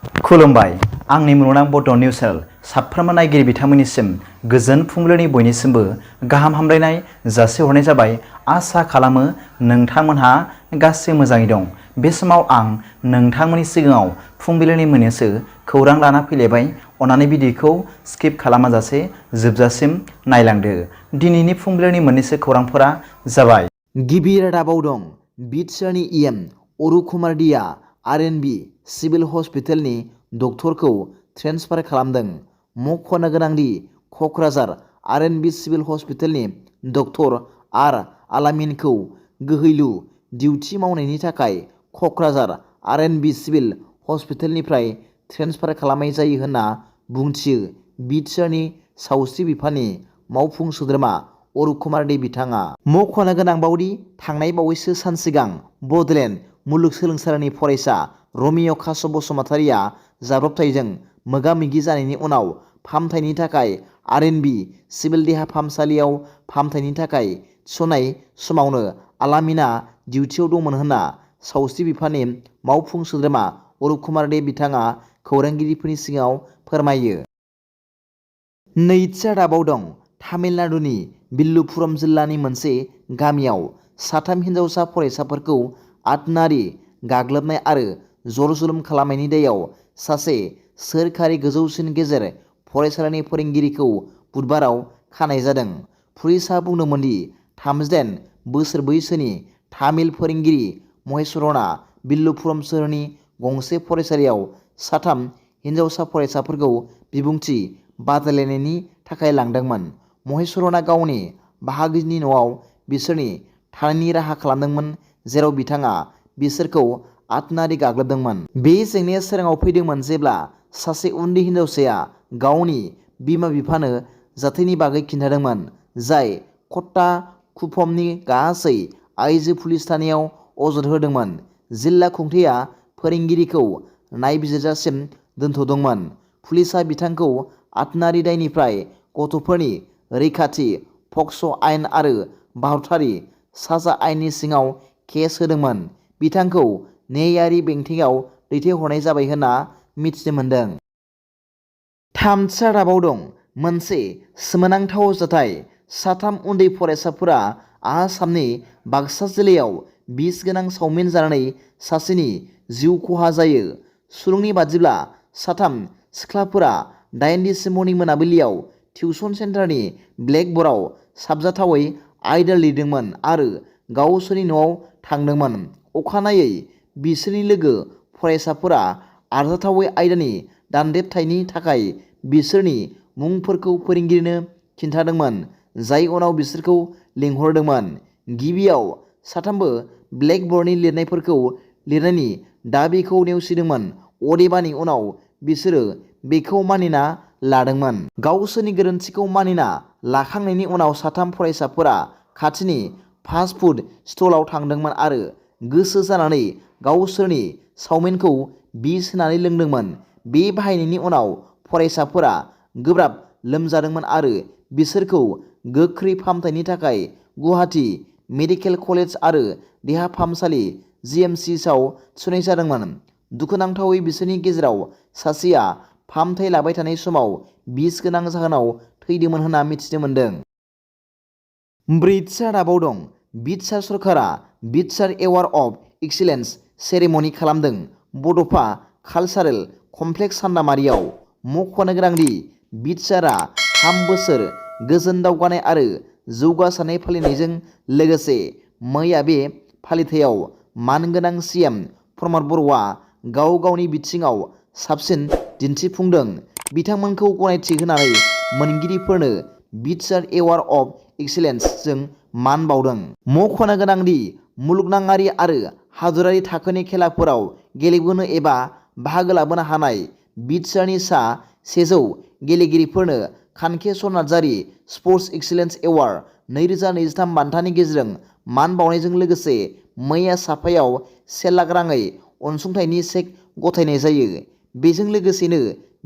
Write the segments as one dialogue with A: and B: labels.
A: खुलुमबाय आंनि मुलुगनां बड' निउस चेनेल साफ्रोमबो नायगिरि बिथांमोननिसिम गोजोन फुंबिलिनि बयनिसिमबो गाहाम हामलायनाय जासिहरनाय जाबाय। आसा खालामो नोंथांमोनहा गासै मोजाङै दं। बे समाव आं नोंथांमोननि सिगाङाव फुंबिलिनि मोननैसो खौरां लाना फैलायबाय। अन्नानै भिडिअखौ स्किप खालामाजासे जोबजासिम नायलांदो। दिनैनि फुंबिलिनि मोननैसो खौरांफोरा जाबाय। गिबि रादाबाव दं बिटिआरनि इएम अरुण कुमार दिया RNB सिभिल हस्पिटालनि डक्टरखौ ट्रेन्सफार खालामदों। मख'नो गोनांदि क'क्राझार RNB सिभिल हस्पिटालनि डक्टर आर आलामिनखौ गोहैलु डिउटि मावनायनि थाखाय क'क्राझार RNB सिभिल हस्पिटालनिफ्राय ट्रेन्सफार खालामनाय जायो होनना बुंथियो बिटिआरनि सावस्रि बिफाननि मावफुं सोद्रोमा अरुण कुमार दे बिथाङा। मख'नो गोनांबावदि थांनाय बावैसो सान सिगां बड'लेण्ड मुलुगसोलोंसालिनि फरायसा रमिय' काश' बसुमतारिया जाब्रबथायजों मोगा मोगि जानायनि उनाव फाहामथायनि थाखाय RNB सिभिल देहा फाहामसालियाव फाहामथायनि थाखाय थिसननाय समावनो आलामिना डिउटियाव दंमोन होनना सावस्रि बिफाननि मावफुं सोद्रोमा अरुण कुमार दे बिथाङा खौरांगिरिफोरनि सिगाङाव फोरमायो। नैथि रादाबाव दं तामिलनाडुनि विल्लुपुरम जिल्लानि मोनसे गामियाव साथाम हिनजावसा फरायसाफोरखौ आथोनारि गाग्लोबनाय आरो जर जुलुम खालामनायनि दायाव सासे सोरखारि गोजौसिन गेजेर फरायसालिनि फोरोंगिरिखौ बुधबाराव खानाय जादों। पुलिसआ बुंदोंमोन दि 38 बोसोर बैसोनि तामिल फोरोंगिरि महेश्वरनआ विल्लुपुरम सोहोरनि गंसे फरायसालियाव साथाम हिनजावसा फरायसाफोरखौ बिबुंथि बादायलायनायनि थाखाय लांदोंमोन। महेश्वरनआ गावनि बाहागिनि न'आव बिसोरनि थानायनि राहा खालामदोंमोन, जेराव बिथाङा बिसोरखौ आथोनारि गाग्लोबदोंमोन। बे जेंनाया सोराङाव फैदोंमोन जेब्ला सासे उन्दै हिनजावसाया गावनि बिमा बिफानो जाथायनि बागै खिन्थादोंमोन, जाय कट्टा कुपमनि गासै आइजो पुलिस थानायाव अजद होदोंमोन। जिल्ला खुंथायआ फोरोंगिरिखौ नायबिजिरजासिम दोनथ'दोंमोन। पुलिसआ बिथांखौ आथोनारि दायनिफ्राय गथ'फोरनि रैखाथि पक्स' आयेन आरो भारतारि साजा आयेननि सिङाव केस होदोंमोन। बिथांखौ न्यायारि बेंथेयाव दैथायहरनाय जाबाय होनना मिथिनो मोन्दों। थामथि रादाबाव दं मोनसे सोमोनांथाव जाथाय। साथाम उन्दै फरायसाफोरा आसामनि बाक्सा जिल्लायाव बिस गोनां चावमिन जानानै सासेनि जिउ खहा जायो। सुलुंनि बादिब्ला साथाम सिख्लाफोरा 8 दिसेम्बरनि मोनाबिलियाव टिउसन सेन्टारनि ब्लेकबर्डआव साबजाथावै आयदा लिरदोंमोन आरो गावसोरनि न'आव थांदोंमोन। अखानायै बिसोरनि लोगो फरायसाफोरा आरजाथावै आयदानि दानरेबथायनि थाखाय बिसोरनि मुंफोरखौ फोरोंगिरिनो खिन्थादोंमोन, जाय उनाव बिसोरखौ लिंहरदोंमोन। गिबियाव साथामबो ब्लेकबर्डनि लिरनायफोरखौ लिरनायनि दाबिखौ नेवसिदोंमोन, अदेबानि उनाव बिसोरो बेखौ मानिना लादोंमोन। गावसोरनि गोरोन्थिखौ मानिना लाखांनायनि उनाव साथाम फरायसाफोरा खाथिनि फास्ट फुड स्टलाव थांदोंमोन आरो गोसो जानानै गावसोरनि चावमिनखौ बिस होनानै लोंदोंमोन। बे बाहायनायनि उनाव फरायसाफोरा गोब्राब लोमजादोंमोन आरो बिसोरखौ गोख्रै फाहामथायनि थाखाय गुवाहाटी मेडिकेल कलेज आरो देहा फाहामसालि GMCHआव थिसननाय जादोंमोन। दुखुनांथावै बिसोरनि गेजेराव सासेया फाहामथाय लाबाय थानाय समाव बिस गोनां जाहोनाव थैदोंमोन होनना मिथिनो मोन्दों। ब्रैथि रादाबाव दं बिटिआर सरकारा BTR award of excellence ceremony खालामदों बड'फा कालचारेल कमप्लेक्स सान्दामारियाव। मख'नो गोनांदि बिटिआरआ 3 बोसोर गोजोन दावगानाय आरो जौगासारनाय फालिनायजों लोगोसे मैया बे फालिथायाव मानगोनां CM प्रमद बर'आ गाव गावनि बिथिङाव साबसिन दिन्थिफुंदों। बिथांमोनखौ गनायथि होनानै मोनगिरिफोरनो बिटिआर एवार्ड अफ एक्सिलेन्स जों मान बावदों। मख'नो गोनांदि मुलुगनाङारि आरो हादोरारि थाखोनि खेलाफोराव गेलेबोनो एबा बाहागो लाबोनो हानाय बिटिआरनि सा 100 गेलेगिरिफोरनो कानकेश्वर नार्जारि स्पर्ट्स एक्सिलेन्स एवार्ड 2023 बान्थानि गेजेरजों मान बावनायजों लोगोसे मैया साफायाव 1 लाख राङै अनसुंथाइनि चेक गथायनाय जायो। बेजों लोगोसेनो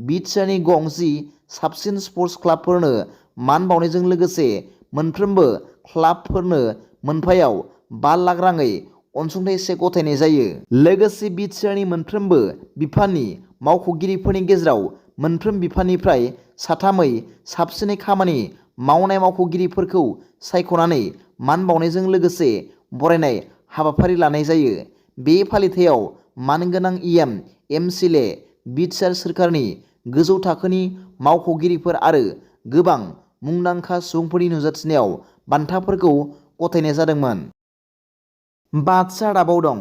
A: बिटिआरनि गं 10 साबसिन स्पर्ट्स क्लाबफोरनो मान बावनायजों लोगोसे मोनफ्रोमबो क्लाबफोरनो मोनफायाव 5 लाख राङै अनसुंथाइ चेक गथायनाय जायो। लोगोसे बिटिआरनि मोनफ्रोमबो बिफाननि मावख'गिरिफोरनि गेजेराव मोनफ्रोम बिफाननिफ्राय साथामै साबसिनै खामानि मावनाय मावख'गिरिफोरखौ सायख'नानै मान बावनायजों लोगोसे बरायनाय हाबाफारि लानाय जायो। बे फालिथायाव मानगोनां एमसिएलए, बिटिआर सोरखारनि गोजौ थाखोनि मावख'गिरिफोर आरो गोबां मुंदांखा सुबुंफोरनि नुजाथिनायाव बान्थाफोरखौ गथायनाय जादोंमोन। बाक्सा दाबाव दं।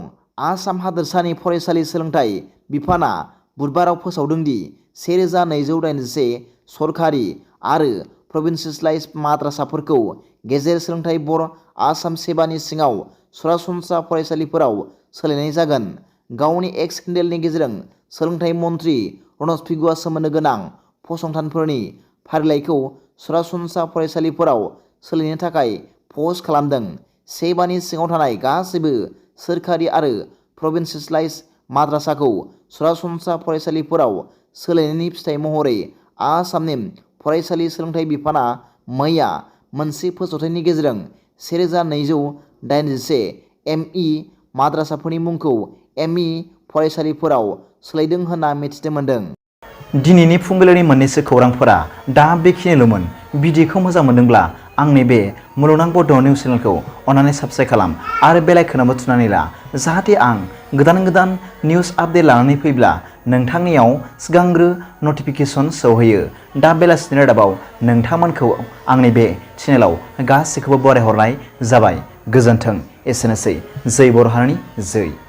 A: आसाम हादोरसानि फरायसालि सोलोंथाइ बिफाना बुधबाराव फोसावदों दि 1281 सरखारि आरो प्रभिन्सियेलाइज्ड माद्रासाफोरखौ गेजेर सोलोंथाइ बर्ड आसाम सेबानि सिङाव सरासनस्रा फरायसालिफोराव सोलायनाय जागोन। गावनि एक्स हेन्डेलनि गेजेरजों सोलोंथाइ मन्थ्रि रनज पेगुआ सोमोन्दो गोनां फसंथानफोरनि फारिलाइखौ सरासनस्रा फरायसालिफोराव सोलायनो थाखाय पस्ट खालामदों। सेबानि सिङाव थानाय गासैबो सोरखारि आरो प्रभिन्सियेलाइज्ड माद्रासाखौ सरासनस्रा फरायसालिफोराव सोलायनायनि फिथाइ महरै आसामनि फरायसालि सोलोंथाइ बिफाना मैया मोनसे फोसावथायनि गेजेरजों 1281 एमइ माद्रासाफोरनि मुंखौ एमइ फरायसालिफोराव सोलायदों होनना मिथिनो मोन्दों।
B: दिनैनि फुंबिलिनि मोननैसो खौरांफोरा दा बेखिनिल'मोन। भिडिअखौ मोजां मोनदोंब्ला आंनि बे मुलुगनां बड' निउस चेनेलखौ अन्नानै साबस्क्राइब खालाम आरो बेल आइकनआवबो थुनानै ला, जाहाथे आं गोदान निउस आपडेट लानानै फैब्ला नोंथांनियाव सिगांग्रो नटिफिकेसन सौहैयो। दा बेलासिनि रादाबाव नोंथांमोनखौ आंनि बे चेनेलाव गासैखौबो बरायहरनाय जाबाय। गोजोन्थों। एसेनोसै। जै बर' हारिनि जै।